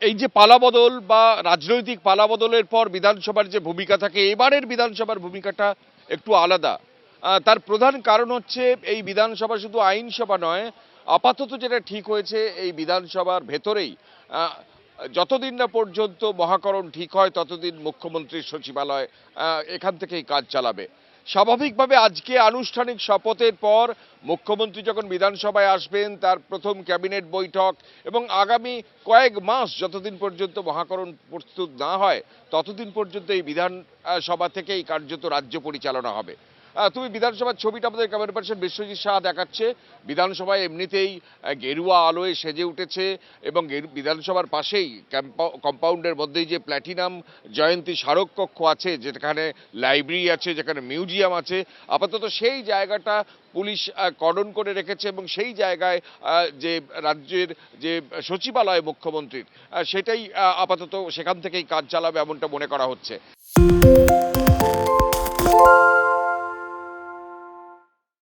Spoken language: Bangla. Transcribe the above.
এই যে পালাবদল বা রাজনৈতিক পালাবদলের পর বিধানসভার যে ভূমিকা থাকে, এবারের বিধানসভার ভূমিকাটা একটু আলাদা। তার প্রধান কারণ হচ্ছে এই বিধানসভা শুধু আইনসভা নয়, আপাতত যেটা ঠিক হয়েছে এই বিধানসভার ভেতরেই আহ, যতদিন না পর্যন্ত মহাকরণ ঠিক হয় ততদিন মুখ্যমন্ত্রীর সচিবালয় এখান থেকেই কাজ চালাবে। স্বাভাবিকভাবে আজকে আনুষ্ঠানিক শপথের পর মুখ্যমন্ত্রী যখন বিধানসভায় আসবেন তার প্রথম ক্যাবিনেট বৈঠক এবং আগামী কয়েক মাস যতদিন পর্যন্ত মহাকরণ প্রস্তুত না হয় ততদিন পর্যন্ত এই বিধানসভা থেকেই কার্যত রাজ্য পরিচালনা হবে। তুমি বিধানসভার ছবিটা আমাদের ক্যামেরা পার্সন বিশ্বজিৎ সাহা দেখাচ্ছে। বিধানসভায় এমনিতেই গেরুয়া আলোয় সেজে উঠেছে এবং বিধানসভার পাশেই কম্পাউন্ডের মধ্যেই যে প্ল্যাটিনাম জয়ন্তী স্মারক কক্ষ আছে, যেখানে লাইব্রেরি আছে, যেখানে মিউজিয়াম আছে, আপাতত সেই জায়গাটা পুলিশ কর্ডন করে রেখেছে এবং সেই জায়গায় যে রাজ্যের যে সচিবালয় মুখ্যমন্ত্রীর সেটাই আপাতত সেখান থেকেই কাজ চালাবে এমনটা মনে করা হচ্ছে।